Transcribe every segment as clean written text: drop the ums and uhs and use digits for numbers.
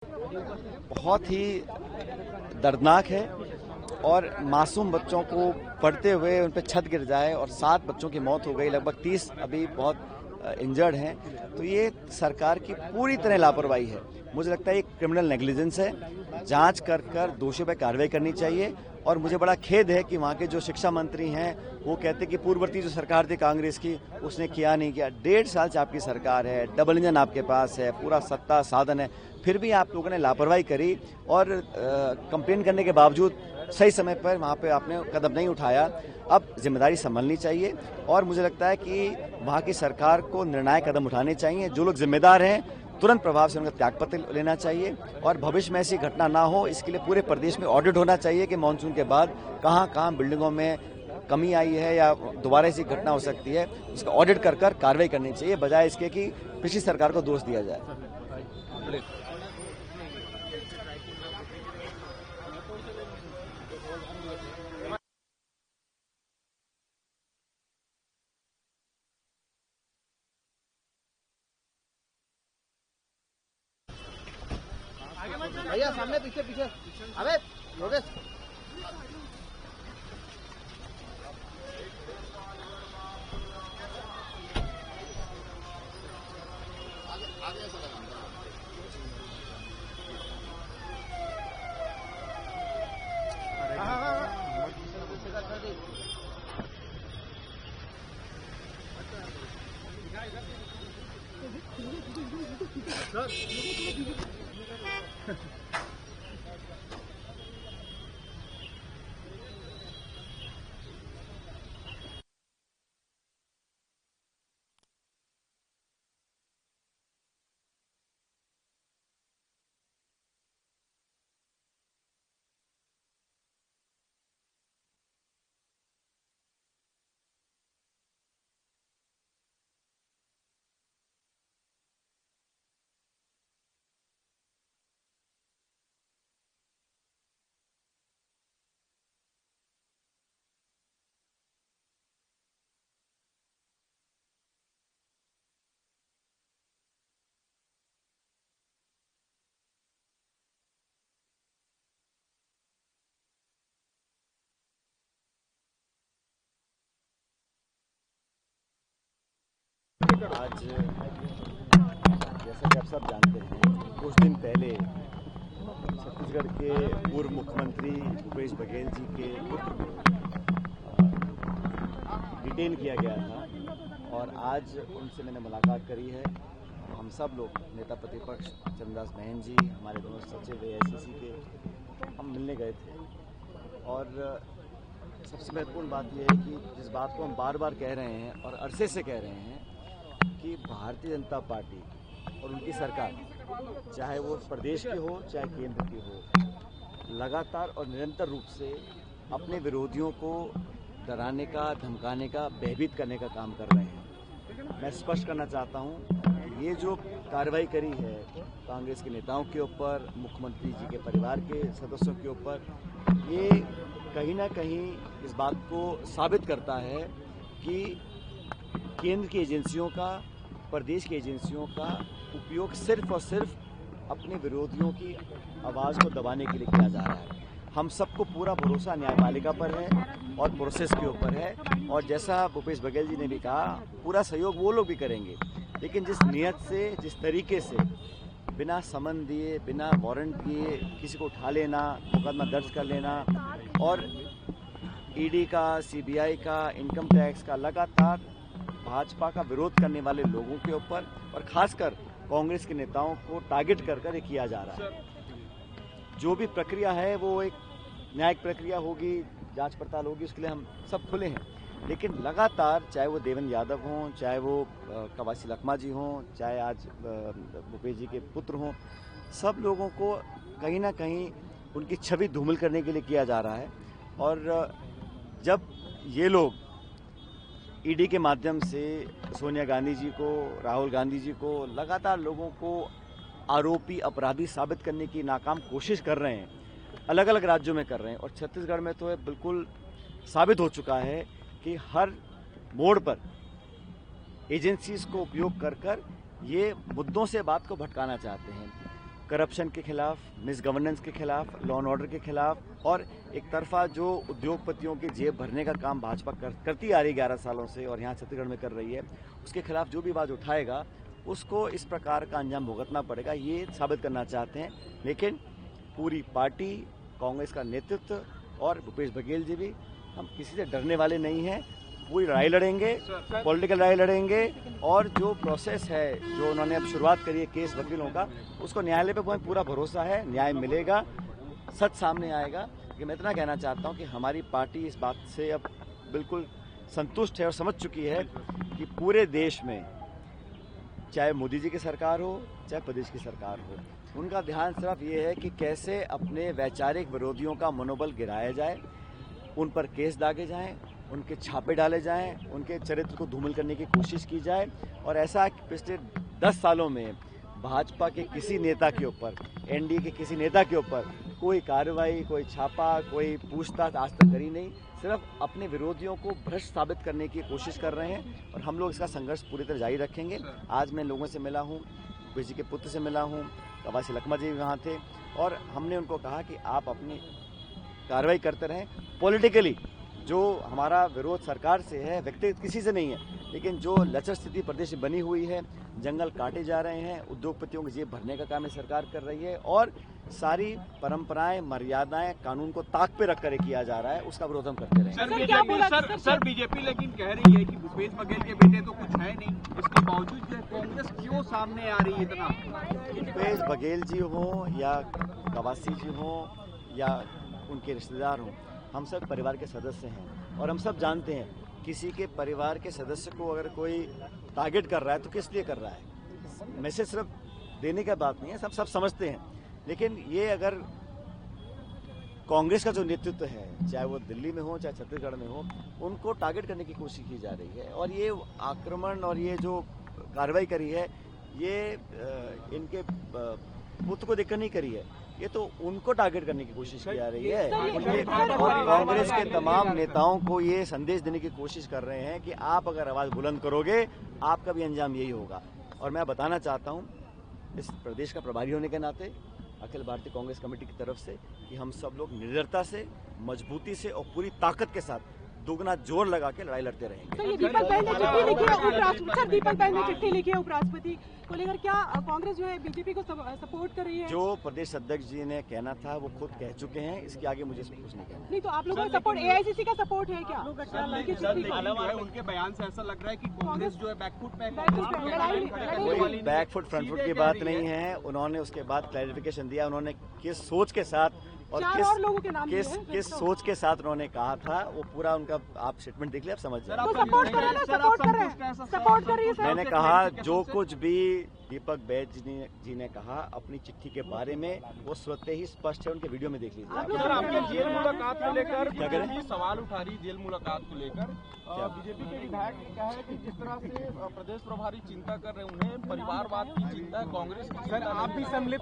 बहुत ही दर्दनाक है और मासूम बच्चों को पढ़ते हुए उन पर छत गिर जाए और 7 बच्चों की मौत हो गई, लगभग 30 अभी बहुत इंजर्ड हैं। तो ये सरकार की पूरी तरह लापरवाही है। मुझे लगता है ये क्रिमिनल नेग्लिजेंस है। जांच कर दोषियों पर कार्रवाई करनी चाहिए। और मुझे बड़ा खेद है कि वहाँ के जो शिक्षा मंत्री हैं वो कहते कि पूर्ववर्ती जो सरकार थी कांग्रेस की उसने किया नहीं किया। 1.5 साल से आपकी सरकार है, डबल इंजन आपके पास है, पूरा सत्ता साधन है, फिर भी आप लोगों ने लापरवाही करी और कंप्लेन करने के बावजूद सही समय पर वहाँ पे आपने कदम नहीं उठाया। अब जिम्मेदारी संभालनी चाहिए और मुझे लगता है कि वहाँ की सरकार को निर्णायक कदम उठाने चाहिए। जो लोग जिम्मेदार हैं तुरंत प्रभाव से उनका त्यागपत्र लेना चाहिए और भविष्य में ऐसी घटना ना हो इसके लिए पूरे प्रदेश में ऑडिट होना चाहिए कि मानसून के बाद कहाँ बिल्डिंगों में कमी आई है या दोबारा ऐसी घटना हो सकती है, उसका ऑडिट कर कार्रवाई करनी चाहिए, बजाय इसके कि पिछली सरकार को दोष दिया जाए। भैया सामने पीछे पीछे। अबे योगेश आज जैसा कि आप सब जानते हैं, कुछ दिन पहले छत्तीसगढ़ के पूर्व मुख्यमंत्री भूपेश बघेल जी के पुत्र को डिटेन किया गया था और आज उनसे मैंने मुलाकात करी है। हम सब लोग नेता प्रतिपक्ष चंद्रदास महंत जी, हमारे दोनों सचिव AICC के, हम मिलने गए थे। और सबसे महत्वपूर्ण बात यह है कि जिस बात को हम बार बार कह रहे हैं और अरसे से कह रहे हैं कि भारतीय जनता पार्टी और उनकी सरकार, चाहे वो प्रदेश की हो चाहे केंद्र की हो, लगातार और निरंतर रूप से अपने विरोधियों को डराने का, धमकाने का, भयभीत करने का काम कर रहे हैं। मैं स्पष्ट करना चाहता हूं, ये जो कार्रवाई करी है कांग्रेस के नेताओं के ऊपर, मुख्यमंत्री जी के परिवार के सदस्यों के ऊपर, ये कहीं ना कहीं इस बात को साबित करता है कि केंद्र की एजेंसियों का, प्रदेश की एजेंसियों का उपयोग सिर्फ और सिर्फ अपने विरोधियों की आवाज़ को दबाने के लिए किया जा रहा है। हम सबको पूरा भरोसा न्यायपालिका पर है और प्रोसेस के ऊपर है और जैसा भूपेश बघेल जी ने भी कहा, पूरा सहयोग वो लोग भी करेंगे। लेकिन जिस नियत से, जिस तरीके से बिना समन दिए, बिना वारंट दिए किसी को उठा लेना, मुकदमा दर्ज कर लेना और ED का, CBI का, इनकम टैक्स का लगातार भाजपा का विरोध करने वाले लोगों के ऊपर और खासकर कांग्रेस के नेताओं को टारगेट कर ये किया जा रहा है। जो भी प्रक्रिया है वो एक न्यायिक प्रक्रिया होगी, जांच पड़ताल होगी, उसके लिए हम सब खुले हैं। लेकिन लगातार, चाहे वो देवेंद्र यादव हों, चाहे वो कवासी लखमा जी हों, चाहे आज भूपेश जी के पुत्र हों, सब लोगों को कहीं ना कहीं उनकी छवि धूमिल करने के लिए किया जा रहा है। और जब ये लोग ED के माध्यम से सोनिया गांधी जी को, राहुल गांधी जी को, लगातार लोगों को आरोपी, अपराधी साबित करने की नाकाम कोशिश कर रहे हैं, अलग अलग राज्यों में कर रहे हैं और छत्तीसगढ़ में तो बिल्कुल साबित हो चुका है कि हर मोड़ पर एजेंसीज को उपयोग कर ये मुद्दों से बात को भटकाना चाहते हैं। करप्शन के खिलाफ, मिस गवर्नेंस के खिलाफ, लॉ एंड ऑर्डर के खिलाफ और एक तरफा जो उद्योगपतियों की जेब भरने का काम भाजपा करती आ रही 11 सालों से और यहाँ छत्तीसगढ़ में कर रही है, उसके खिलाफ जो भी आवाज उठाएगा उसको इस प्रकार का अंजाम भुगतना पड़ेगा, ये साबित करना चाहते हैं। लेकिन पूरी पार्टी, कांग्रेस का नेतृत्व और भूपेश बघेल जी भी, हम किसी से डरने वाले नहीं हैं। पूरी लड़ाई लड़ेंगे, पॉलिटिकल लड़ाई लड़ेंगे और जो प्रोसेस है, जो उन्होंने अब शुरुआत करी है केस वकीलों का, उसको न्यायालय पे पूरा भरोसा है, न्याय मिलेगा, सच सामने आएगा। कि मैं इतना कहना चाहता हूं कि हमारी पार्टी इस बात से अब बिल्कुल संतुष्ट है और समझ चुकी है कि पूरे देश में चाहे मोदी जी की सरकार हो, चाहे प्रदेश की सरकार हो, उनका ध्यान सिर्फ ये है कि कैसे अपने वैचारिक विरोधियों का मनोबल गिराया जाए, उन पर केस दागे जाएं, उनके छापे डाले जाएं, उनके चरित्र को धूमिल करने की कोशिश की जाए। और ऐसा पिछले 10 सालों में भाजपा के किसी नेता के ऊपर, एनडीए के किसी नेता के ऊपर कोई कार्रवाई, कोई छापा, कोई पूछताछ आज तक करी नहीं। सिर्फ अपने विरोधियों को भ्रष्ट साबित करने की कोशिश कर रहे हैं और हम लोग इसका संघर्ष पूरी तरह जारी रखेंगे। आज मैं लोगों से मिला हूँ, भूपेश जी के पुत्र से मिला हूँ, कवासी लखमा जी भी वहाँ थे और हमने उनको कहा कि आप अपनी कार्रवाई करते रहें। पॉलिटिकली जो हमारा विरोध सरकार से है, व्यक्तिगत किसी से नहीं है, लेकिन जो लचर स्थिति प्रदेश में बनी हुई है, जंगल काटे जा रहे हैं, उद्योगपतियों की जेब भरने का काम ये सरकार कर रही है और सारी परंपराएं, मर्यादाएं, कानून को ताक पे रखकर किया जा रहा है, उसका विरोध हम करते रहेंगे। सर बीजेपी लेकिन कह रही है कि भूपेश बघेल के बेटे तो कुछ है नहीं, इसके बावजूद जो कांग्रेस क्यों सामने आ रही है इतना? भूपेश बघेल जी हो या कवासी जी हो या उनके रिश्तेदार हों, हम सब परिवार के सदस्य हैं और हम सब जानते हैं किसी के परिवार के सदस्य को अगर कोई टारगेट कर रहा है तो किस लिए कर रहा है। मैसेज सिर्फ देने का बात नहीं है, सब समझते हैं। लेकिन ये अगर कांग्रेस का जो नेतृत्व है, चाहे वो दिल्ली में हो चाहे छत्तीसगढ़ में हो, उनको टारगेट करने की कोशिश की जा रही है और ये आक्रमण और ये जो कार्रवाई करी है, ये इनके पुत्र को देखकर नहीं करी है, ये तो उनको टारगेट करने की कोशिश की जा रही है। और कांग्रेस के तमाम नेताओं को ये संदेश देने की कोशिश कर रहे हैं कि आप अगर आवाज बुलंद करोगे, आपका भी अंजाम यही होगा। और मैं बताना चाहता हूं इस प्रदेश का प्रभारी होने के नाते अखिल भारतीय कांग्रेस कमेटी की तरफ से कि हम सब लोग निडरता से, मजबूती से और पूरी ताकत के साथ दोगुना जोर लगा के लड़ाई लड़ते रहेंगे। तो ये दीपक बहन ने चिट्ठी लिखी है उपराष्ट्रपति, सर दीपक बहन ने चिट्ठी लिखी है उपराष्ट्रपति को लेकर, क्या कांग्रेस जो है बीजेपी को सपोर्ट कर रही है? जो प्रदेश अध्यक्ष जी ने कहना था वो खुद कह चुके हैं, इसके आगे मुझे कुछ नहीं कहना। नहीं तो आप लोगों का सपोर्ट, एआईसीसी का सपोर्ट है क्या? उनके बयान से ऐसा लग रहा है कि कांग्रेस जो है बैकफुट पे, कोई बैकफुट फ्रंटफुट की बात नहीं है। उन्होंने उसके बाद क्लैरिफिकेशन दिया, उन्होंने किस सोच के साथ और किस सोच के साथ उन्होंने कहा था, वो पूरा उनका आप स्टेटमेंट देख लिया, आप समझ जाए। मैंने कहा जो कुछ भी दीपक बैज जी ने कहा अपनी चिट्ठी के बारे में, वो स्वतः ही स्पष्ट है, उनके वीडियो में देख लीजिए। सर आपकी जेल मुलाकात को लेकर बीजेपी सवाल उठा रही, जेल मुलाकात को लेकर बीजेपी के विधायक ने कहा है कि जिस तरह से प्रदेश प्रभारी चिंता कर रहे हैं, उन्हें परिवारवाद की चिंता है, कांग्रेस की। सर आप भी सम्मिलित,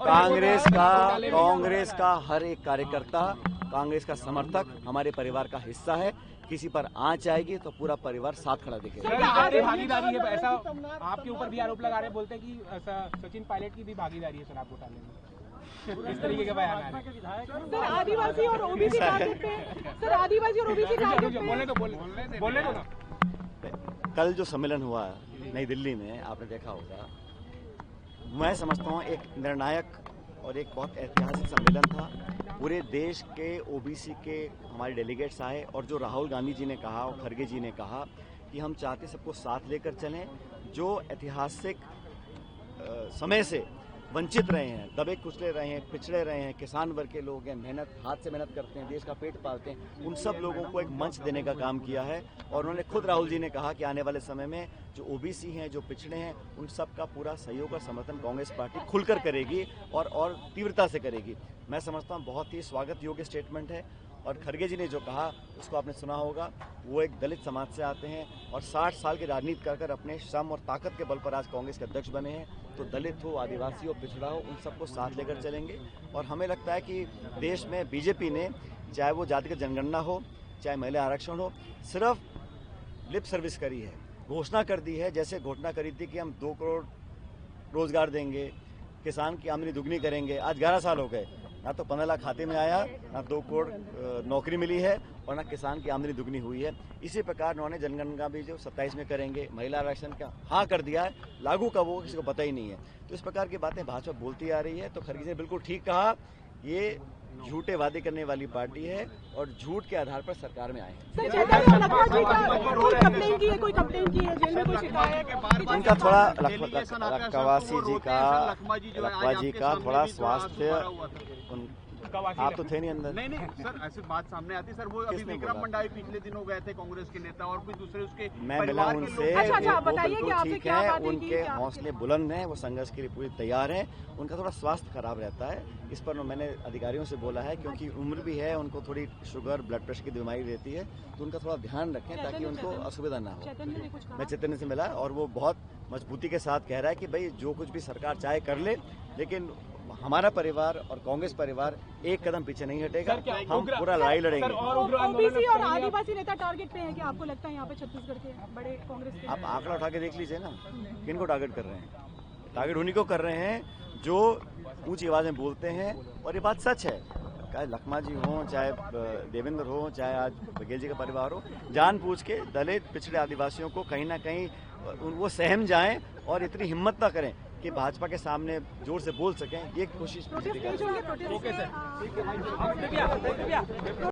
कांग्रेस का हर एक कार्यकर्ता, कांग्रेस का समर्थक हमारे परिवार का हिस्सा है। किसी पर आंच आएगी तो पूरा परिवार साथ खड़ा दिखेगा। भागीदारी है, ऐसा आपके ऊपर भी आरोप लगा रहे, बोलते हैं कि सचिन पायलट की भी भागीदारी है सर आपको घोटाले में, इस तरीके के बयान आ रहे हैं। सर आदिवासी और ओबीसी टारगेट पे, सर आदिवासी और ओबीसी टारगेट पे बोलने दो। कल जो सम्मेलन हुआ नई दिल्ली में, आपने देखा होगा, मैं समझता हूँ एक निर्णायक और एक बहुत ऐतिहासिक सम्मेलन था। पूरे देश के ओबीसी के हमारे डेलीगेट्स आए और जो राहुल गांधी जी ने कहा और खड़गे जी ने कहा कि हम चाहते सबको साथ लेकर चलें, जो ऐतिहासिक समय से वंचित रहे हैं, दबे कुचले रहे हैं, पिछड़े रहे हैं, किसान वर्ग के लोग हैं, मेहनत हाथ से मेहनत करते हैं, देश का पेट पालते हैं, उन सब लोगों को एक मंच देने का काम किया है। और उन्होंने खुद राहुल जी ने कहा कि आने वाले समय में जो ओबीसी हैं, जो पिछड़े हैं, उन सब का पूरा सहयोग और समर्थन कांग्रेस पार्टी खुलकर करेगी और तीव्रता से करेगी। मैं समझता हूँ बहुत ही स्वागत योग्य स्टेटमेंट है। और खड़गे जी ने जो कहा उसको आपने सुना होगा, वो एक दलित समाज से आते हैं और 60 साल की राजनीति कर अपने श्रम और ताकत के बल पर आज कांग्रेस के अध्यक्ष बने हैं। तो दलित हो, आदिवासी हो, पिछड़ा हो, उन सबको साथ लेकर चलेंगे। और हमें लगता है कि देश में बीजेपी ने, चाहे वो जातिगत जनगणना हो, चाहे महिला आरक्षण हो, सिर्फ लिप सर्विस करी है, घोषणा कर दी है। जैसे घोषणा करी थी कि हम 2 करोड़ रोजगार देंगे, किसान की आमदनी दुगनी करेंगे। आज 11 साल हो गए, ना तो 15 लाख खाते में आया, ना 2 करोड़ नौकरी मिली है और ना किसान की आमदनी दुगनी हुई है। इसी प्रकार उन्होंने जनगणना भी जो 27 में करेंगे, महिला आरक्षण का हाँ कर दिया है, लागू कब होगा किसी को पता ही नहीं है। तो इस प्रकार की बातें भाजपा बोलती आ रही है। तो खरगे ने बिल्कुल ठीक कहा, ये झूठे वादे करने वाली पार्टी है और झूठ के आधार पर सरकार में आए हैं। सर, चेतन और लखमा जी का कोई कंप्लेन की है जेल में कोई शिकायत? उनका थोड़ा लखवासी जी का थोड़ा स्वास्थ्य, आप तो थे नहीं अंदर। नहीं सर, ऐसी बात सामने आती सर। वो अभी विक्रम मंडावी पिछले दिनों गए थे, कांग्रेस के नेता, और कुछ दूसरे उसके मैं मिला उनसे, अच्छा, वो बताइए कि बिल्कुल आपसे ठीक क्या है, बातें की, उनके क्या? हौसले बुलंद हैं, वो संघर्ष के लिए पूरी तैयार हैं। उनका थोड़ा स्वास्थ्य खराब रहता है, इस पर मैंने अधिकारियों से बोला है, क्योंकि उम्र भी है, उनको थोड़ी शुगर ब्लड प्रेशर की बीमारी रहती है, तो उनका थोड़ा ध्यान रखें ताकि उनको असुविधा ना हो। मैं चैतन्य से मिला और वो बहुत मजबूती के साथ कह रहा है कि भाई जो कुछ भी सरकार चाहे कर ले, लेकिन हमारा परिवार और कांग्रेस परिवार एक कदम पीछे नहीं हटेगा। हम पूरा लड़ाई लड़ेंगे। ओबीसी और आदिवासी नेता टारगेट पे है कि आपको लगता है यहाँ पे छत्तीसगढ़ के बड़े कांग्रेस के? आप आंकड़ा उठा के देख लीजिए ना, किनको टारगेट कर रहे हैं। टारगेट उन्हीं को कर रहे हैं जो ऊंची आवाज में बोलते हैं, और ये बात सच है। चाहे लखमा जी हों, चाहे देवेंद्र हो, चाहे आज बघेल जी का परिवार हो, जानबूझ के दलित पिछड़े आदिवासियों को कहीं ना कहीं वो सहम जाएं और इतनी हिम्मत ना करें कि भाजपा के सामने जोर से बोल सकें। ये कोशिश बीजेपी कर रही है।